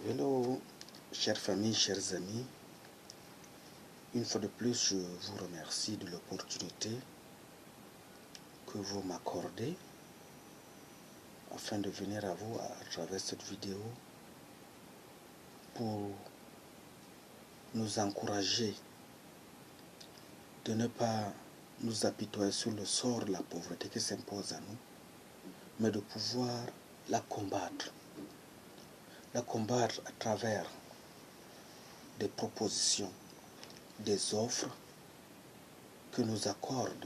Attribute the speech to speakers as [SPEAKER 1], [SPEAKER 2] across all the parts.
[SPEAKER 1] Hello, chères familles, chers amis. Une fois de plus, je vous remercie de l'opportunité que vous m'accordez afin de venir à vous à travers cette vidéo pour nous encourager de ne pas nous apitoyer sur le sort de la pauvreté qui s'impose à nous, mais de pouvoir la combattre. La combattre à travers des propositions, des offres que nous accordent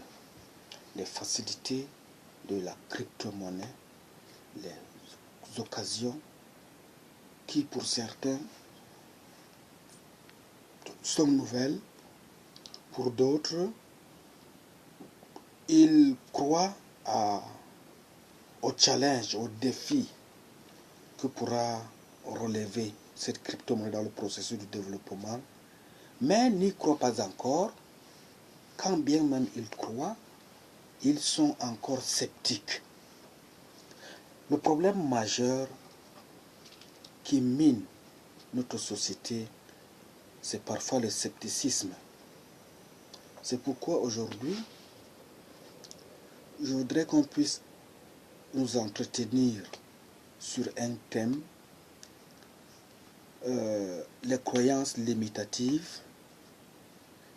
[SPEAKER 1] les facilités de la crypto-monnaie, les occasions qui pour certains sont nouvelles, pour d'autres ils croient au challenge, au défi que pourra relever cette crypto-monnaie dans le processus de développement, mais n'y croient pas encore. Quand bien même ils croient, ils sont encore sceptiques. Le problème majeur qui mine notre société, c'est parfois le scepticisme. C'est pourquoi aujourd'hui, je voudrais qu'on puisse nous entretenir sur un thème, les croyances limitatives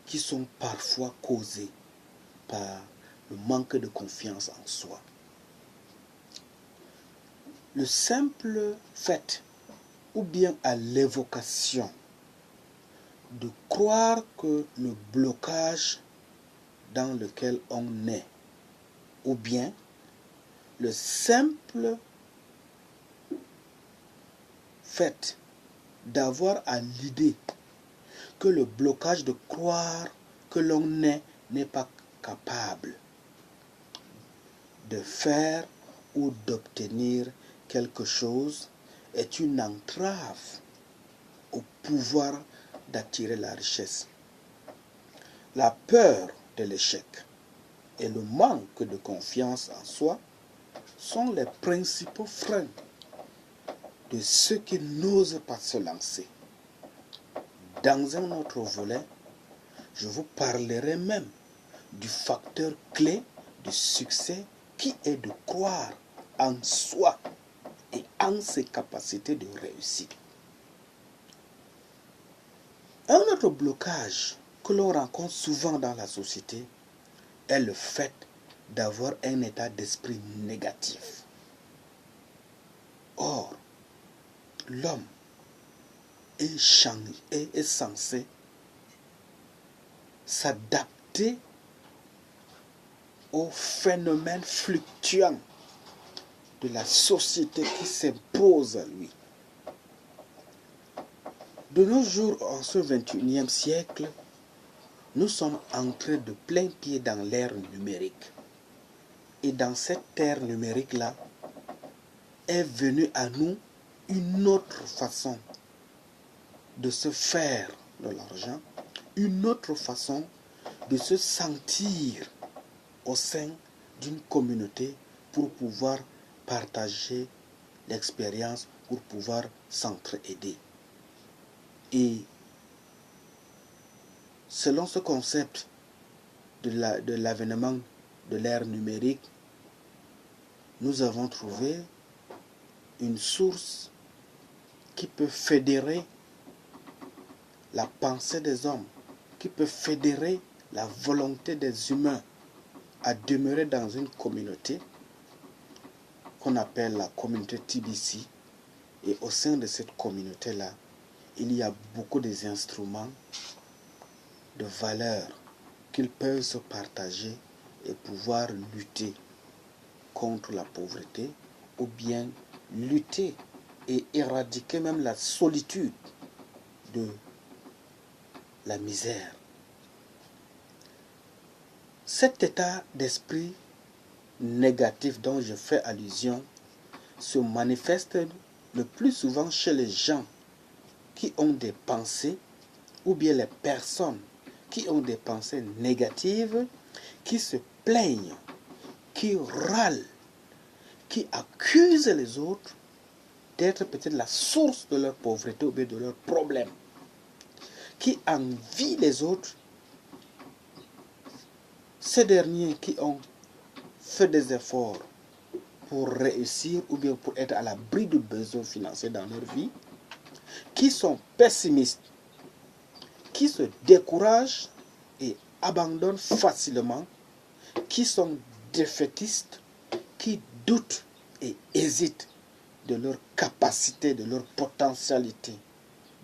[SPEAKER 1] qui sont parfois causées par le manque de confiance en soi. Le simple fait, ou bien à l'évocation, de croire que le blocage dans lequel on est, ou bien le simple fait d'avoir à l'idée que le blocage de croire que l'on n'est pas capable de faire ou d'obtenir quelque chose est une entrave au pouvoir d'attirer la richesse. La peur de l'échec et le manque de confiance en soi sont les principaux freins de ceux qui n'osent pas se lancer. Dans un autre volet, je vous parlerai même du facteur clé du succès qui est de croire en soi et en ses capacités de réussir. Un autre blocage que l'on rencontre souvent dans la société est le fait d'avoir un état d'esprit négatif. Or, l'homme est censé s'adapter aux phénomènes fluctuants de la société qui s'impose à lui. De nos jours, en ce 21e siècle, nous sommes entrés de plein pied dans l'ère numérique. Et dans cette ère numérique-là, est venue à nous une autre façon de se faire de l'argent, une autre façon de se sentir au sein d'une communauté pour pouvoir partager l'expérience, pour pouvoir s'entraider. Et selon ce concept de l'avènement de l'ère numérique, nous avons trouvé une source qui peut fédérer la pensée des hommes, qui peut fédérer la volonté des humains à demeurer dans une communauté qu'on appelle la communauté TBC. Et au sein de cette communauté-là, il y a beaucoup d'instruments, de valeurs qu'ils peuvent se partager et pouvoir lutter contre la pauvreté ou bien lutter et éradiquer même la solitude de la misère. Cet état d'esprit négatif dont je fais allusion se manifeste le plus souvent chez les gens qui ont des pensées, ou bien les personnes qui ont des pensées négatives, qui se plaignent, qui râlent, qui accusent les autres d'être peut-être la source de leur pauvreté ou bien de leurs problèmes, qui envient les autres, ces derniers qui ont fait des efforts pour réussir ou bien pour être à l'abri de besoins financiers dans leur vie, qui sont pessimistes, qui se découragent et abandonnent facilement, qui sont défaitistes, qui doutent et hésitent de leur capacité, de leur potentialité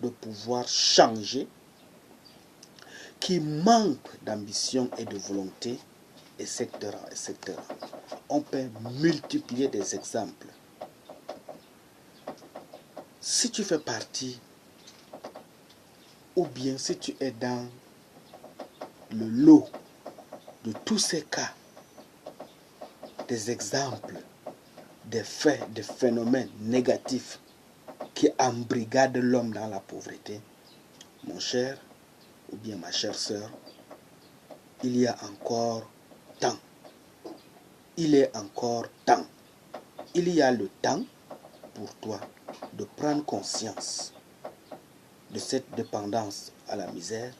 [SPEAKER 1] de pouvoir changer, qui manquent d'ambition et de volonté, etc., etc. On peut multiplier des exemples. Si tu fais partie, ou bien si tu es dans le lot de tous ces cas, des exemples, des faits, des phénomènes négatifs qui embrigadent l'homme dans la pauvreté, mon cher ou bien ma chère sœur, il y a encore temps. Il est encore temps. Il y a le temps pour toi de prendre conscience de cette dépendance à la misère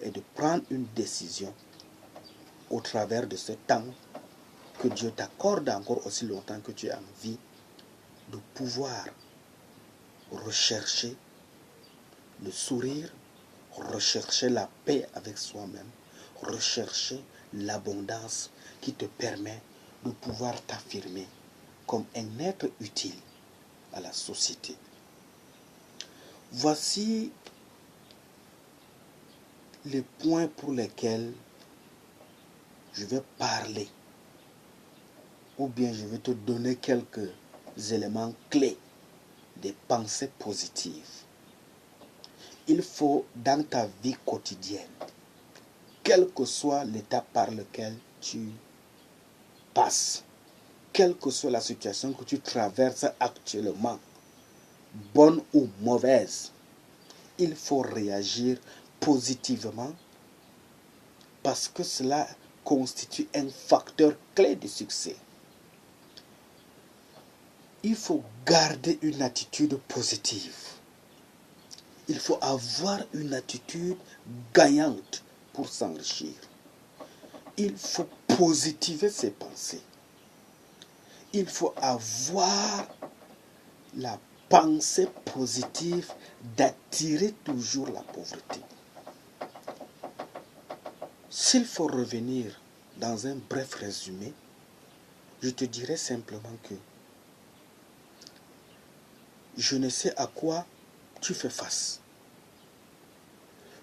[SPEAKER 1] et de prendre une décision au travers de ce temps que Dieu t'accorde encore aussi longtemps que tu as envie de pouvoir rechercher le sourire, rechercher la paix avec soi-même, rechercher l'abondance qui te permet de pouvoir t'affirmer comme un être utile à la société. Voici les points pour lesquels je vais parler, ou bien je vais te donner quelques éléments clés des pensées positives. Il faut dans ta vie quotidienne, quel que soit l'état par lequel tu passes, quelle que soit la situation que tu traverses actuellement, bonne ou mauvaise, il faut réagir positivement parce que cela constitue un facteur clé de succès. Il faut garder une attitude positive. Il faut avoir une attitude gagnante pour s'enrichir. Il faut positiver ses pensées. Il faut avoir la pensée positive d'attirer toujours la pauvreté. S'il faut revenir dans un bref résumé, je te dirais simplement que je ne sais à quoi tu fais face.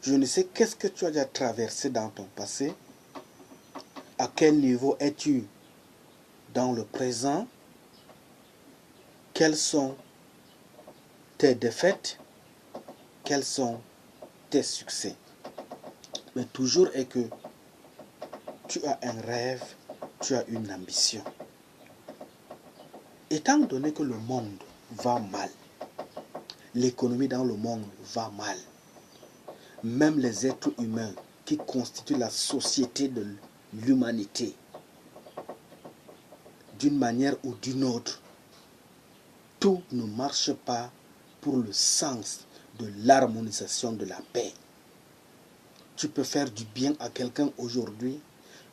[SPEAKER 1] Je ne sais qu'est-ce que tu as déjà traversé dans ton passé. À quel niveau es-tu dans le présent? Quelles sont tes défaites? Quels sont tes succès? Mais toujours est que tu as un rêve, tu as une ambition. Étant donné que le monde va mal, l'économie dans le monde va mal, même les êtres humains qui constituent la société de l'humanité, d'une manière ou d'une autre, tout ne marche pas pour le sens de l'harmonisation de la paix. Tu peux faire du bien à quelqu'un aujourd'hui,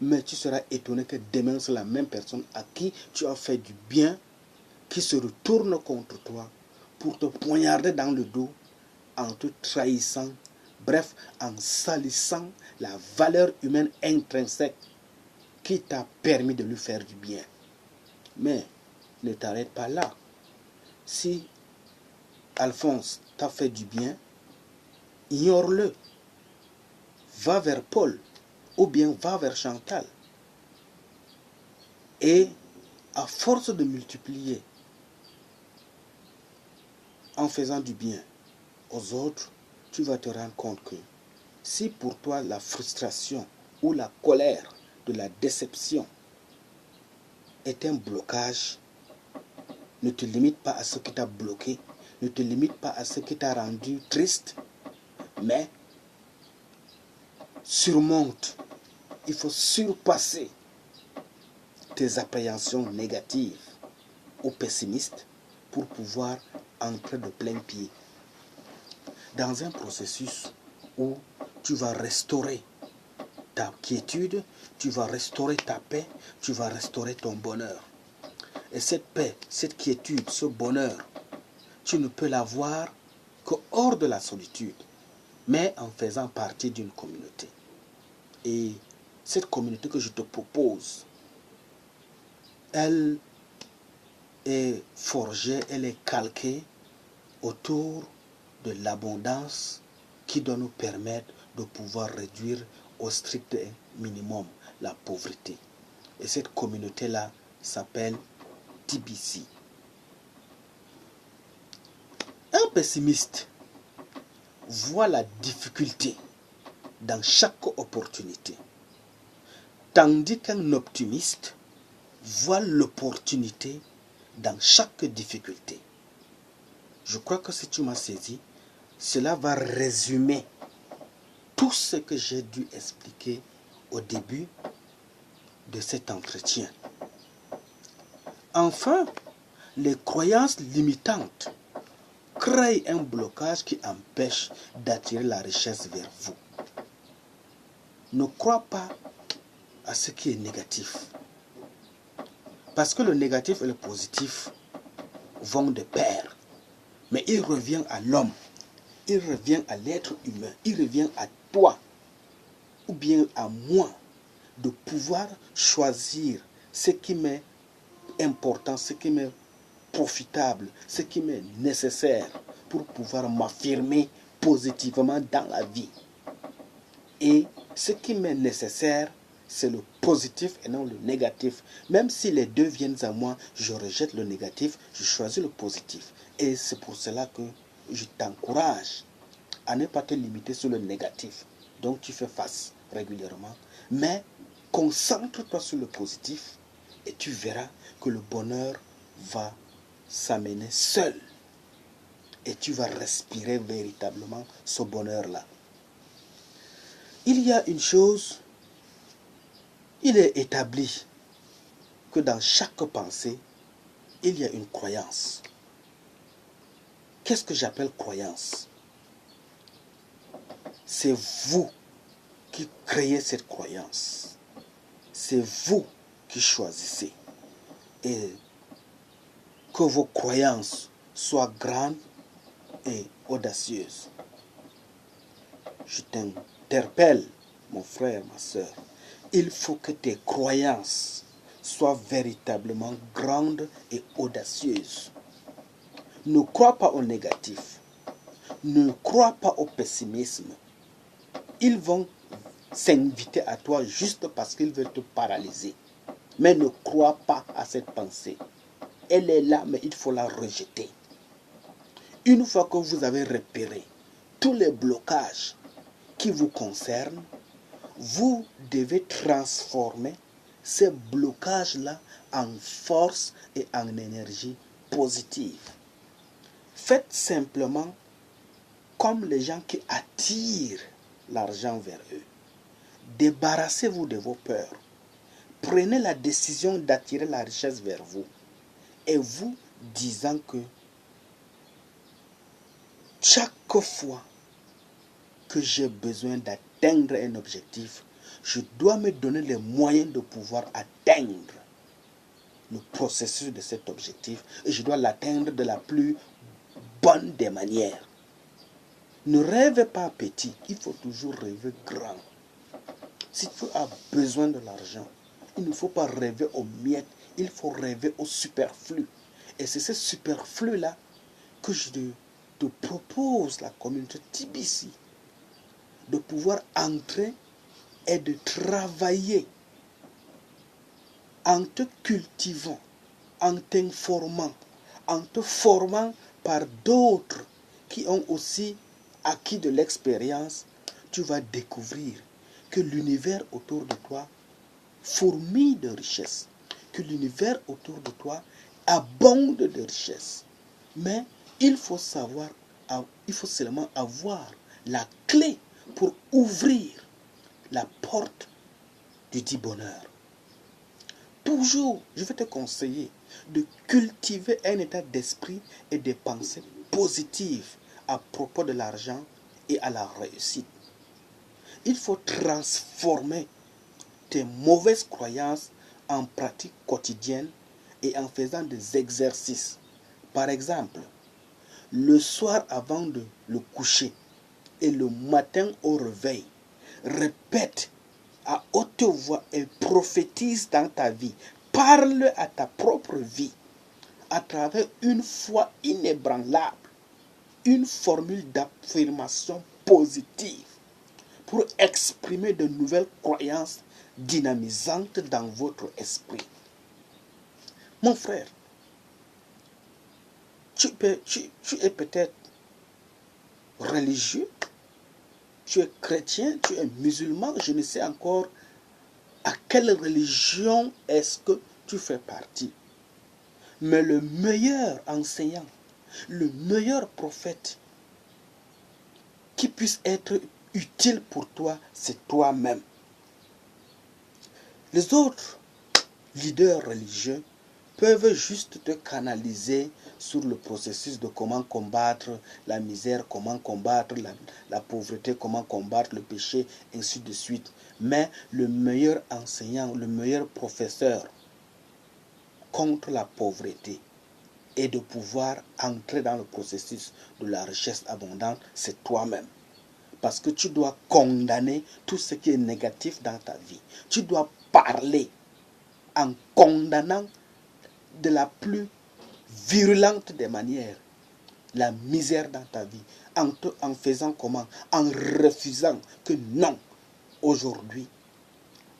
[SPEAKER 1] mais tu seras étonné que demain c'est la même personne à qui tu as fait du bien qui se retourne contre toi pour te poignarder dans le dos en te trahissant, bref, en salissant la valeur humaine intrinsèque qui t'a permis de lui faire du bien. Mais ne t'arrête pas là. Si Alphonse t'a fait du bien, ignore-le. Va vers Paul ou bien va vers Chantal. Et à force de multiplier en faisant du bien aux autres, tu vas te rendre compte que si pour toi la frustration ou la colère de la déception est un blocage, ne te limite pas à ce qui t'a bloqué, ne te limite pas à ce qui t'a rendu triste, mais surmonte. Il faut surpasser tes appréhensions négatives ou pessimistes pour pouvoir entrer de plein pied dans un processus où tu vas restaurer ta quiétude, tu vas restaurer ta paix, tu vas restaurer ton bonheur. Et cette paix, cette quiétude, ce bonheur, tu ne peux l'avoir que hors de la solitude, mais en faisant partie d'une communauté. Et cette communauté que je te propose, elle est forgée, elle est calquée autour de l'abondance qui doit nous permettre de pouvoir réduire au strict minimum la pauvreté. Et cette communauté-là s'appelle TBC. Un pessimiste voit la difficulté dans chaque opportunité, tandis qu'un optimiste voit l'opportunité dans chaque difficulté. Je crois que si tu m'as saisi, cela va résumer tout ce que j'ai dû expliquer au début de cet entretien. Enfin, les croyances limitantes créent un blocage qui empêche d'attirer la richesse vers vous. Ne crois pas à ce qui est négatif. Parce que le négatif et le positif vont de pair. Mais il revient à l'homme, il revient à l'être humain, il revient à toi ou bien à moi de pouvoir choisir ce qui m'est important, ce qui m'est profitable, ce qui m'est nécessaire pour pouvoir m'affirmer positivement dans la vie. Et ce qui m'est nécessaire, c'est le positif et non le négatif. Même si les deux viennent à moi, je rejette le négatif, je choisis le positif. Et c'est pour cela que je t'encourage à ne pas te limiter sur le négatif. Donc tu fais face régulièrement. Mais concentre-toi sur le positif et tu verras que le bonheur va s'amener seul. Et tu vas respirer véritablement ce bonheur-là. Il y a une chose, il est établi que dans chaque pensée, il y a une croyance. Qu'est-ce que j'appelle croyance? C'est vous qui créez cette croyance. C'est vous qui choisissez. Et que vos croyances soient grandes et audacieuses. Je t'interpelle, mon frère, ma soeur. Il faut que tes croyances soient véritablement grandes et audacieuses. Ne crois pas au négatif. Ne crois pas au pessimisme. Ils vont s'inviter à toi juste parce qu'ils veulent te paralyser. Mais ne crois pas à cette pensée. Elle est là, mais il faut la rejeter. Une fois que vous avez repéré tous les blocages qui vous concernent, vous devez transformer ces blocages-là en force et en énergie positive. Faites simplement comme les gens qui attirent l'argent vers eux. Débarrassez-vous de vos peurs. Prenez la décision d'attirer la richesse vers vous. Et vous disant que chaque fois que j'ai besoin d'atteindre un objectif, je dois me donner les moyens de pouvoir atteindre le processus de cet objectif et je dois l'atteindre de la plus bonne des manières. Ne rêvez pas petit, il faut toujours rêver grand. Si tu as besoin de l'argent, il ne faut pas rêver aux miettes, il faut rêver au superflu. Et c'est ce superflu-là que je te propose, la communauté TBC, de pouvoir entrer et de travailler en te cultivant, en t'informant, en te formant par d'autres qui ont aussi acquis de l'expérience. Tu vas découvrir que l'univers autour de toi fourmille de richesses, que l'univers autour de toi abonde de richesses. Mais il faut savoir, il faut seulement avoir la clé pour ouvrir la porte du dit bonheur. Toujours, je vais te conseiller de cultiver un état d'esprit et de pensée positives à propos de l'argent et à la réussite. Il faut transformer tes mauvaises croyances en pratiques quotidiennes et en faisant des exercices. Par exemple, le soir avant de le coucher et le matin au réveil, répète à haute voix et prophétise dans ta vie. Parle à ta propre vie à travers une foi inébranlable, une formule d'affirmation positive pour exprimer de nouvelles croyances dynamisantes dans votre esprit. Mon frère, tu es peut-être religieux, tu es chrétien, tu es musulman, je ne sais encore à quelle religion est-ce que tu fais partie. Mais le meilleur enseignant, le meilleur prophète qui puisse être utile pour toi, c'est toi-même. Les autres leaders religieux peuvent juste te canaliser sur le processus de comment combattre la misère, comment combattre la pauvreté, comment combattre le péché, ainsi de suite. Mais le meilleur enseignant, le meilleur professeur contre la pauvreté et de pouvoir entrer dans le processus de la richesse abondante, c'est toi-même. Parce que tu dois condamner tout ce qui est négatif dans ta vie. Tu dois parler en condamnant de la plus virulente des manières la misère dans ta vie. En faisant comment? En refusant que non, aujourd'hui,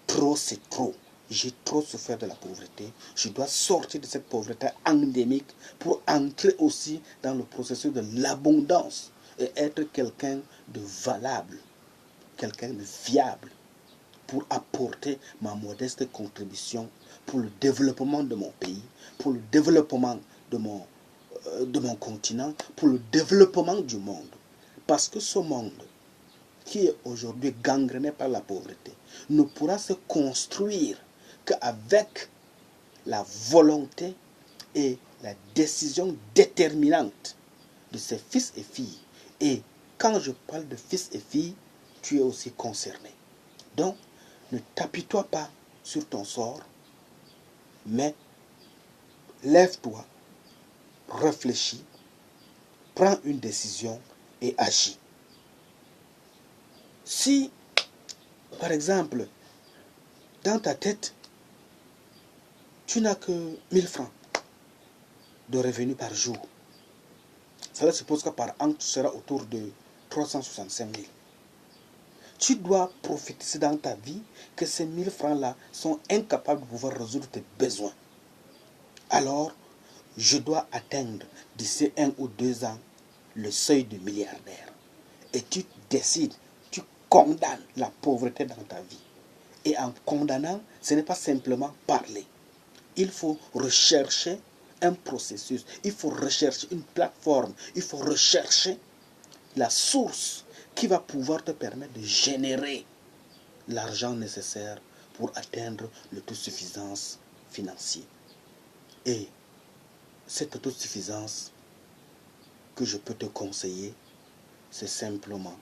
[SPEAKER 1] trop c'est trop. J'ai trop souffert de la pauvreté. Je dois sortir de cette pauvreté endémique pour entrer aussi dans le processus de l'abondance et être quelqu'un de valable, quelqu'un de viable pour apporter ma modeste contribution pour le développement de mon pays, pour le développement de mon continent, pour le développement du monde. Parce que ce monde qui est aujourd'hui gangréné par la pauvreté ne pourra se construire qu'avec la volonté et la décision déterminante de ses fils et filles. Et quand je parle de fils et filles, tu es aussi concerné. Donc, ne t'apitoie pas sur ton sort, mais lève-toi, réfléchis, prends une décision et agis. Si, par exemple, dans ta tête, tu n'as que 1000 francs de revenus par jour, cela suppose que par an, tu seras autour de 365 000. Tu dois prophétiser dans ta vie que ces 1000 francs-là sont incapables de pouvoir résoudre tes besoins. Alors, je dois atteindre d'ici 1 ou 2 ans le seuil de milliardaire. Et tu décides, tu condamnes la pauvreté dans ta vie. Et en condamnant, ce n'est pas simplement parler. Il faut rechercher un processus, il faut rechercher une plateforme, il faut rechercher la source qui va pouvoir te permettre de générer l'argent nécessaire pour atteindre l'autosuffisance financière. Et cette autosuffisance que je peux te conseiller, c'est simplement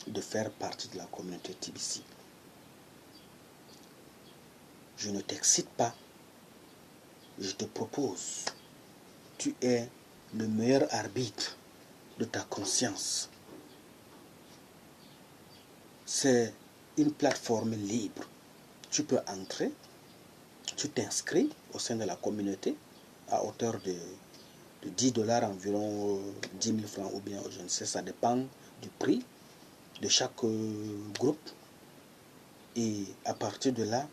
[SPEAKER 1] de faire partie de la communauté TBC. Je ne t'excite pas, je te propose. Tu es le meilleur arbitre de ta conscience. C'est une plateforme libre. Tu peux entrer, tu t'inscris au sein de la communauté à hauteur de $10 environ, 10 000 francs ou bien je ne sais, ça dépend du prix de chaque groupe. Et à partir de là,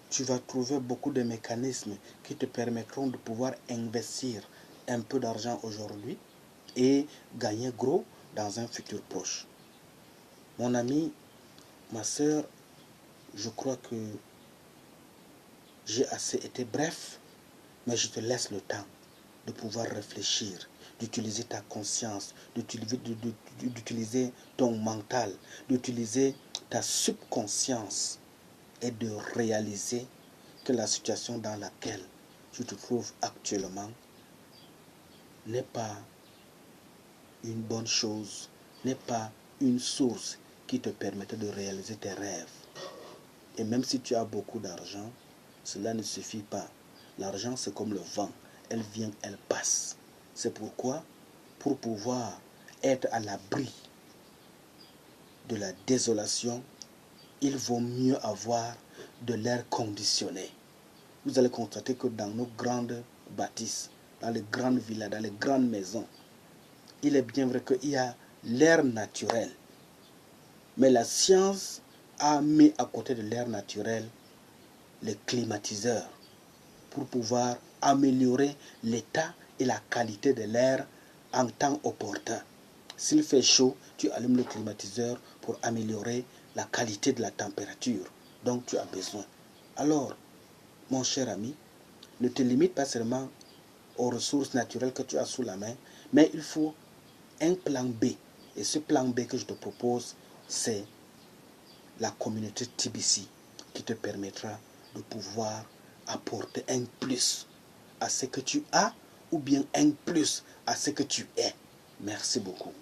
[SPEAKER 1] tu vas trouver beaucoup de mécanismes qui te permettront de pouvoir investir un peu d'argent aujourd'hui et gagner gros dans un futur proche. Mon ami, ma soeur, je crois que j'ai assez été bref, mais je te laisse le temps de pouvoir réfléchir, d'utiliser ta conscience, d'utiliser ton mental, d'utiliser ta subconscience et de réaliser que la situation dans laquelle tu te trouves actuellement n'est pas une bonne chose n'est pas une source qui te permettra de réaliser tes rêves. Et même si tu as beaucoup d'argent, cela ne suffit pas. L'argent, c'est comme le vent. Elle vient, elle passe. C'est pourquoi, pour pouvoir être à l'abri de la désolation, il vaut mieux avoir de l'air conditionné. Vous allez constater que dans nos grandes bâtisses, dans les grandes villas, dans les grandes maisons, il est bien vrai qu'il y a l'air naturel. Mais la science a mis à côté de l'air naturel les climatiseurs pour pouvoir améliorer l'état et la qualité de l'air en temps opportun. S'il fait chaud, tu allumes le climatiseur pour améliorer la qualité de la température dont tu as besoin. Alors, mon cher ami, ne te limite pas seulement aux ressources naturelles que tu as sous la main, mais il faut un plan B. Et ce plan B que je te propose, c'est la communauté TBC qui te permettra de pouvoir apporter un plus à ce que tu as ou bien un plus à ce que tu es. Merci beaucoup.